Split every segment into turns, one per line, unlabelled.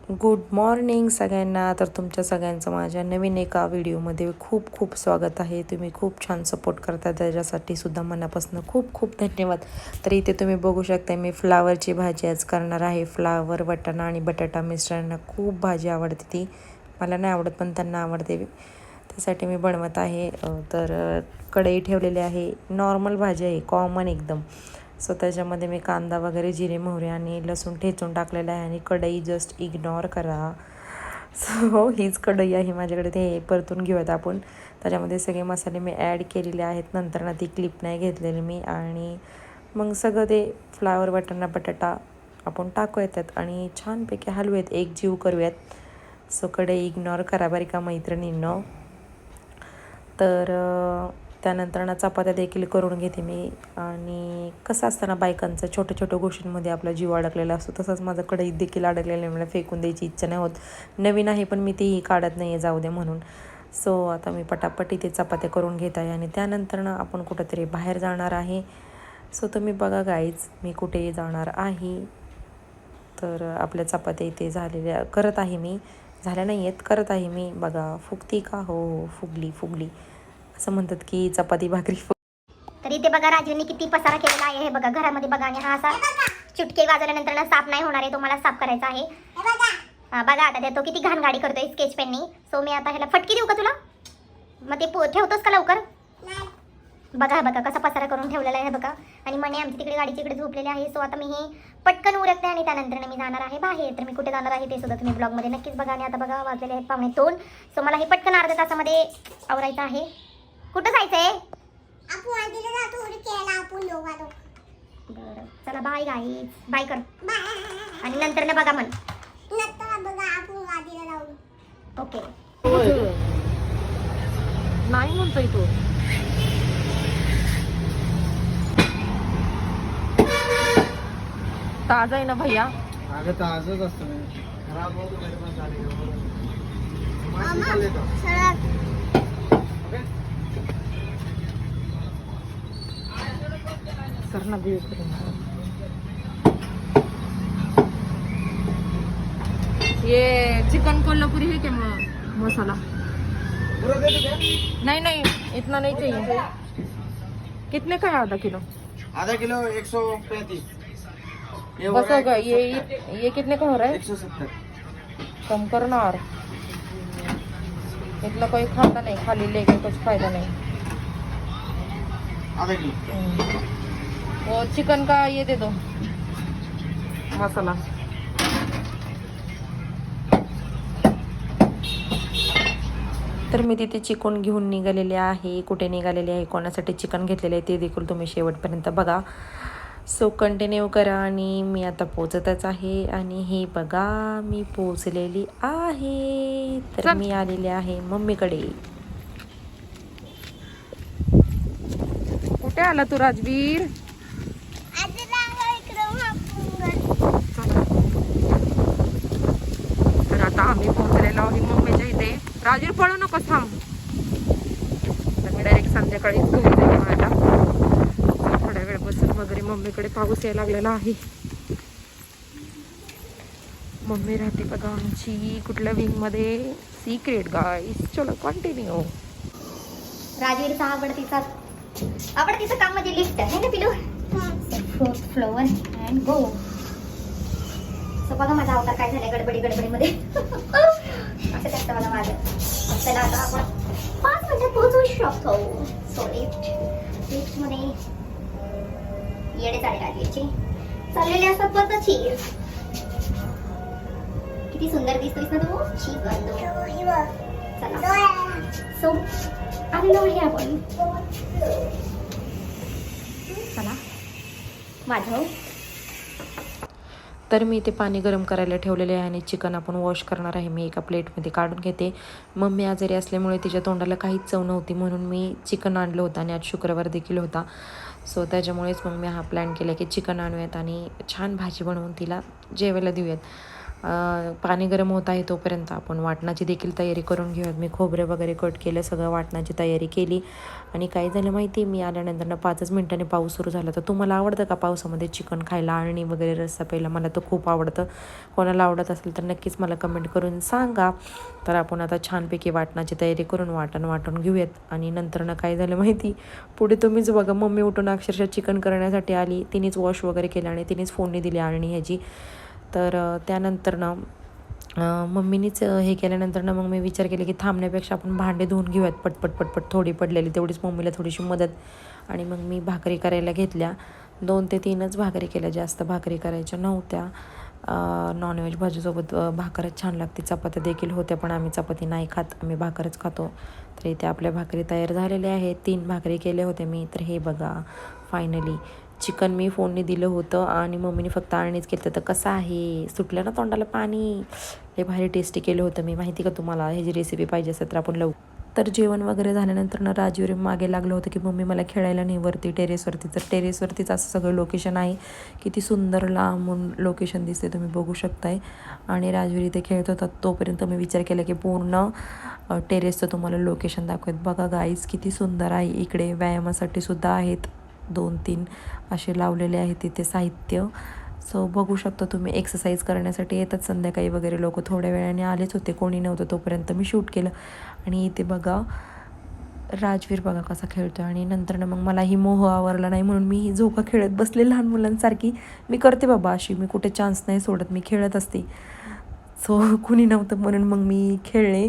Good morning सगळ्यांना. तर तुमच्या सगळ्यांचं माझ्या नवीन एका व्हिडिओमध्ये खूप खूप स्वागत आहे. तुम्ही खूप छान सपोर्ट करता, त्याच्यासाठी सुद्धा मनापासून खूप खूप धन्यवाद. तर इथे तुम्ही बघू शकता मी फ्लावरची भाजी आज करणार आहे. फ्लावर, वाटाणा आणि बटाटा मिस्टरांना खूप भाजी आवडते, ती मला नाही आवडत पण त्यांना आवडते, त्यासाठी मी बनवत आहे. तर कढई ठेवलेली आहे. नॉर्मल भाजी आहे, कॉमन एकदम. सो त्याच्यामध्ये मी कांदा वगैरे, जिरे, मोहरी आणि लसूण ठेचून टाकलेलं आहे आणि कढई जस्ट इग्नोर करा. सो हीच कढई आहे माझ्याकडे. ते परतून घेऊयात आपण. त्याच्यामध्ये सगळे मसाले मी ॲड केलेले आहेत. नंतर ना ती क्लिप नाही घेतलेली मी. आणि मग सगळं ते फ्लावर, वाटाणा, बटाटा आपण टाकूयात त्यात आणि छानपैकी हलवूयात, एक जीव करूयात. सो कढई इग्नोर करा बरं का मैत्रिणींनो. तर त्यानंतर ना चपात्या देखील करून घेते मी. आणि कसं असतं ना बायकांचं, छोट्या छोट्या गोष्टींमध्ये आपला जीव अडकलेला असतो, तसंच माझं कढईत देखील अडकलेलं आहे. मला फेकून द्यायची इच्छा नाही होत. नवीन आहे पण मी तेही काढत नाही आहे, जाऊ दे म्हणून. सो आता मी पटापट इथे चपात्या करून घेत आहे आणि त्यानंतर ना आपण कुठंतरी बाहेर जाणार आहे. सो तुम्ही बघा गाईज, मी कुठे जाणार आहे. तर आपल्या चपात्या इथे झालेल्या करत आहे मी. झाल्या नाही आहेत, करत आहे मी. बघा फुगती का? हो फुगली. असं म्हणतात की चपाती भाकरी
तर इथे बघा राजूने किती पसारा केलेला आहे. हे बघा घरामध्ये बघा, आणि हा असा चुटके वाजवल्यानंतर ना साफ नाही होणार आहे, तो मला साफ करायचा आहे. बघा आता तो किती घाण गाडी करतोय स्केच पेननी. सो मी आता ह्याला फटकी देऊ का तुला? मग ते ठेवतोस का लवकर? बघा कसा पसारा करून ठेवलेला आहे बघा. आणि मने आमची तिकडे गाडीच्या इकडे झोपलेले आहे. सो आता मी हे पटकन उरकते आणि त्यानंतर मी जाणार आहे बाहेर. तर मी कुठे जाणार आहे ते सुद्धा तुम्ही ब्लॉगमध्ये नक्कीच बघा. आणि आता बघा वाजलेले आहेत 2:45. सो मला हे पटकन अर्ध्या तासामध्ये आवरायचं आहे. कुठं जायचंय? बरं चला, बाय गाईज, बाय कर. आणि नंतर ना बघा म्हण. ओके
नाही म्हणतोय तो. ताजा आहे ना भैया?
अगं ताजच असतं. खराब होतो तरी पण चालेल.
सर ना बिल करून ये चिकन कोल्हापुरी है क्या मसाला? नहीं इतना नहीं चाहिए. कितने का है आधा किलो?
आधा किलो 135.
बस होगा. ये कितने का हो रहा है?
170.
कम करना. और इतना कोई खाता नहीं, खाली लेके कुछ फायदा नहीं.
आधा किलो.
वो चिकन का ये दे दो मसाला. तर मी तिथे चिकन घेऊन निघालेले आहे. कुठे निघालेले आहे, कोणासाठी चिकन घेतलेले आहे ते देखील तुम्ही शेवटपर्यंत बघा. सो कंटिन्यू करा. आणि मी आता पोचतच आहे. आणि हे बघा मी पोचलेली आहे. तर मी आलेले आहे मम्मीकडे. कुठे आला तू राजवीर? तर आता आम्ही पोहोचलेलो आहे मम्मीच्या इथे. राजवीर पळू नको, थांब. तर मी डायरेक्ट संध्याकाळीच घरी जाईल माझ्या. थोड्या वेळ बसून वगैरे मम्मीकडे. पाऊस यायला लागलेला आहे. मम्मी राहते बघा आमची कुठल्या विंग मध्ये, सिक्रेट गाईस. चलो कंटिन्यू.
राजवीरचा आवडतीचं काम म्हणजे लिफ्ट आहे ना पिलू. 4th floor and go. So बघा माझा अवतार काय झालाय गडबडीमध्ये. असं करतं मला माझं. चला आता आपण 5 मिनिटात पोहोचू शकतो. सो लिफ्टमध्ये येडे चाले राजवीरचे चाललेले असतात स्वतःची. किती सुंदर दिसतोस ना तू. चला सो आलेलो आहे आपण. चला माझं.
तर मी इथे पाणी गरम करायला ठेवलेले आहे आणि चिकन आपण वॉश करणार आहे. मी एका प्लेटमध्ये काढून घेते. मम्मी आजारी असल्यामुळे तिच्या तोंडाला काहीच चव नव्हती, म्हणून मी चिकन आणलं होतं. आणि आज शुक्रवार देखील होता. सो त्याच्यामुळेच मग मी हा प्लॅन केला की चिकन आणूयात आणि छान भाजी बनवून तिला जेवायला देऊयात. पाणी गरम होत आहे तोपर्यंत आपण वाटणाची देखील तयारी करून घेऊयात. मी खोबरे वगैरे कट केलं, सगळं वाटणाची तयारी केली. आणि काय झालं माहिती, मी आल्यानंतर 5 मिनिटांनी पाऊस सुरू झाला. तर तुम्हाला आवडतं का पावसामध्ये चिकन खायला, आळणी वगैरे रस्सा प्यायला? मला तर खूप आवडतं. कोणाला आवडत असेल तर नक्कीच मला कमेंट करून सांगा. तर आपण आता छानपैकी वाटणाची तयारी करून वाटून घेऊयात. आणि नंतर काय झालं माहिती, पुढे तुम्हीच बघा, मम्मी उठून अक्षरशः चिकन करण्यासाठी आली. तिनेच वॉश वगैरे केलं आणि तिनेच फोडणी दिली आळणी ह्याची. तर त्यानंतर मम्मीनीच हे केल्यानंतर मग मी विचार केला की थांबण्यापेक्षा आपण भांडे धुवून घेऊयात पटपट थोडी पडलेली, तेवढीच मम्मीला थोडीशी मदत. आणि मग मी भाकरी करायला घेतल्या. 2 ते 3च भाकरी केल्या, जास्त भाकरी करायच्या नव्हत्या. नॉनव्हेज भाजीसोबत भाकरच छान लागते. चपात्या देखील होत्या, पण आम्ही चपाती नाही खात, आम्ही भाकरच खातो. तर इथे आपल्या भाकरी तयार झालेल्या आहेत. 3 भाकरी केल्या होत्या मी. तर हे बघा, फायनली चिकन मी फोडणी दिलं होतं आणि मम्मीने फक्त आळणीच केलं. तर कसं आहे, सुटलं ना तोंडाला पाणी. लय भारी टेस्टी केलं होतं मी. माहिती का तुम्हाला, ह्याची रेसिपी पाहिजे असेल तर आपण तर जेवण वगैरे झाल्यानंतर राजवीर मागे लागलं होतं की मम्मी मला खेळायला नाही वरती टेरेसवरती. तर टेरेसवरतीच असं सगळं लोकेशन आहे. किती सुंदर लांबून लोकेशन दिसते, तुम्ही बघू शकताय. आणि राजवीर इथे खेळत होता तोपर्यंत मी विचार केला की पूर्ण टेरेसचं तुम्हाला लोकेशन दाखवत. बघा गाईज, किती सुंदर आहे. इकडे व्यायामासाठी सुद्धा आहेत 2-3 असे लावलेले आहेत तिथे साहित्य. सो बघू शकता तुम्ही, एक्सरसाइज करण्यासाठी येतात संध्याकाळी वगैरे लोक. थोड्या वेळाने आलेच होते, कोणी नव्हतं तोपर्यंत मी शूट केलं. आणि इथे बघा राजवीर बघा कसा खेळतो. आणि नंतर मग मलाही मोह आवरला नाही म्हणून मी झोका खेळत बसले लहान मुलांसारखी. मी करते बाबा अशी, मी कुठे चान्स नाही सोडत, मी खेळत असते. सो कुणी नव्हतं म्हणून मग मी खेळले.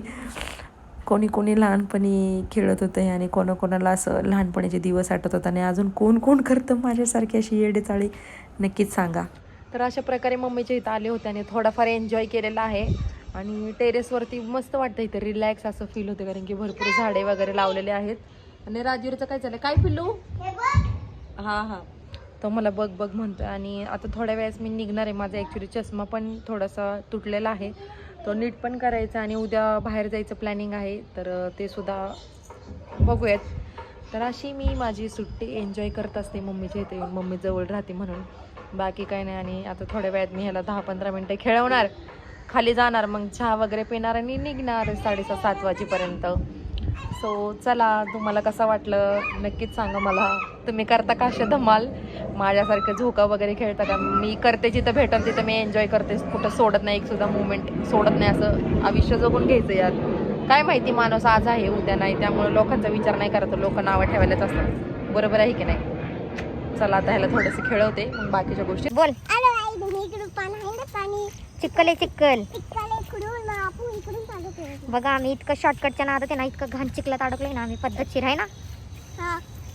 कोणी लहानपणी खेळत होते आणि कोणाकोणाला असं लहानपणीचे दिवस आठवतात. आणि अजून कोण करतं माझ्यासारखी अशी येडेचाळी, नक्कीच सांगा. तर अशा प्रकारे मम्मीच्या इथं आले होते आणि थोडाफार एन्जॉय केलेला आहे. आणि टेरेसवरती मस्त वाटतं, इथं रिलॅक्स असं फील होतं, कारण की भरपूर झाडे वगैरे लावलेले आहेत. आणि राजवीरचं काय झालं, काय पिल्लू? हां तो मला बघ म्हणतोय. आणि आता थोड्या वेळेस मी निघणार आहे. माझा ॲक्च्युली चष्मा पण थोडासा तुटलेला आहे, तो नीट पण करायचा आणि उद्या बाहेर जायचं प्लॅनिंग आहे. तर ते सुद्धा बघूयात. तर अशी मी माझी सुट्टी एन्जॉय करत असते मम्मीच्या इथे, मम्मी जवळ राहते म्हणून, बाकी काही नाही. आणि आता थोड्या वेळात मी ह्याला 10-15 मिनटं खेळवणार, खाली जाणार, मग चहा वगैरे पिणार आणि निघणार 6:30-7 वाजेपर्यंत. सो चला, तुम्हाला कसं वाटलं नक्कीच सांगा मला. तुम्ही करता का अशा धमाल माझ्यासारखं, झोका वगैरे खेळता का? मी करते जिथं भेटल तिथं मी एन्जॉय करते, कुठं सोडत नाही, एक सुद्धा मुवमेंट सोडत नाही. असं आयुष्य जगून घ्यायचं यार. काय माहिती, माणूस आज आहे उद्या नाही, त्यामुळे लोकांचा विचार नाही करत, लोक नावं ठेवायलाच असतात. बरोबर आहे की नाही? चला आता ह्याला थोडंसं खेळवते, मग बाकीच्या गोष्टी
बोल. चिक्कल बघा, आम्ही इतकं शॉर्टकटच्या नादात आहे ना, इतकं घाण चिखलात अडकलोय ना आम्ही, पद्धतशीर आहे ना.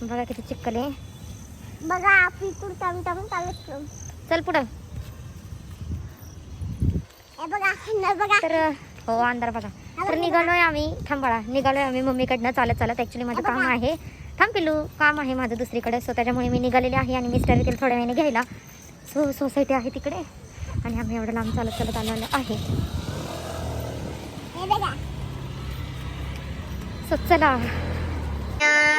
बघा किती चिक्कल आहे. बघा चल पुढं. तर हो, अंधार बघा. तर निघालोय आम्ही, थांबाळा, निघालोय आम्ही मम्मीकडनं चालत. ॲक्च्युली माझं काम आहे, थांब पिलू, काम आहे माझं दुसरीकडे. सो त्याच्यामुळे मी निघालेली आहे. आणि मिस्टर येतील थोड्या वेळाने घ्यायला. सो सोसायटी आहे तिकडे आणि आम्ही एवढं लांब चालत आलेलो आहे. सो चला.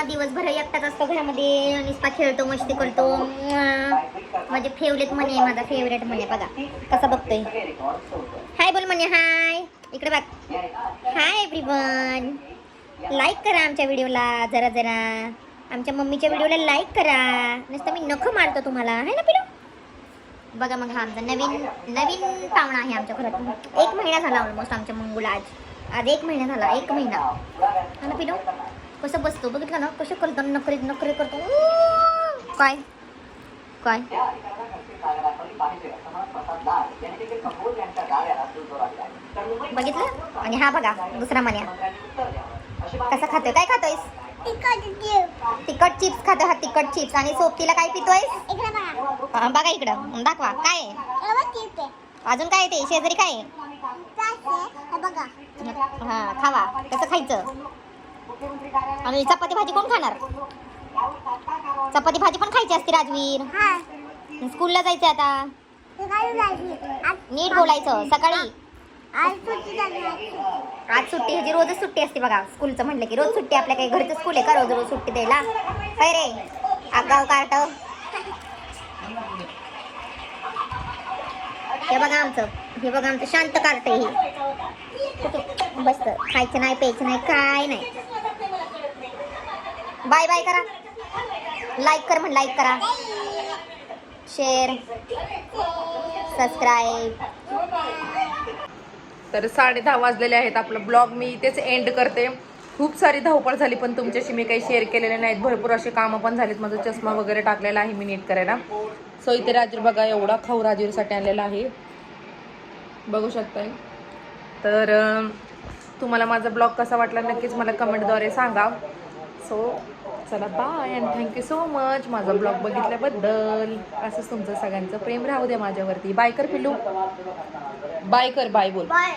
दिवसभर एकटाच असतो घरामध्ये, नुसता खेळतो, मस्ती करतो. माझे फेवरेट म्हणे, माझा फेवरेट म्हणे. बघा कसा बघतोय. हाय बोल म्हणे, हाय इकडे बघ. हाय एव्हरीवन, लाईक करा आमच्या व्हिडिओला, जरा आमच्या मम्मीच्या व्हिडिओला लाईक करा. नुसतं मी नखं मारतो तुम्हाला, आहे ना पिलू? बघा मग, हा आमचा नवीन पाहुणा आहे आमच्या घरात. 1 महिना झाला ऑलमोस्ट आमच्या मंगूला. आज 1 महिना झाला, 1 महिना. हा ना पिलू? कसं बसतो बघितलं ना, कसं करतो, नखरे करतो. काय बघितलं? आणि हा बघा दुसरा मन्या कसा खातोय. काय खातोयस? तिखट चिप्स खातोय. हा तिखट चिप्स. आणि सोबतीला काय पितोयस? बघा इकडं, दाखवा काय आहे. अजून काय ते शेजारी काय आहे? हा, खावा. कसं खायचं? आणि चपाती भाजी कोण खाणार? चपाती भाजी पण खायची असते राजवीर. स्कूलला जायचं आता, नीट बोलायचं. सकाळी आज सुट्टी, ह्याची रोजच सुट्टी असते बघा. स्कूलचं म्हटलं की रोज सुट्टी. आपल्या काही घरचं स्कूल आहे का रोज सुट्टी द्यायला? काय रे आगाव कार्ट. हे बघा आमचं हे बघा आमचं शांत कार्ट आहे हे. बसत खायचं नाही प्यायचं नाही काय नाही. बाय बाय करा. लाईक कर म्हण. लाईक करा, शेअर, सबस्क्राईब.
तर 10:30 वाजलेले आहेत. आपला ब्लॉग मी इथेच एंड करते. खूप सारी धावपळ झाली पण तुमच्याशी मी काही शेअर केलेले नाहीत. भरपूर असे कामं पण झालीत. माझा चष्मा वगैरे टाकलेला आहे मी नीट करायला. सो इथे राजूर बघा एवढा खाऊ राजूरसाठी आणलेला आहे, बघू शकताय. तर तुम्हाला माझा ब्लॉग कसा वाटला नक्कीच मला कमेंटद्वारे सांगा. सो चला bye and thank you so much माझा ब्लॉग बघितल्याबद्दल. असंच तुमचं सगळ्यांचं प्रेम राहू दे माझ्यावरती. बाय कर पिल्लू, बाय कर, बाय बोल.
बाय.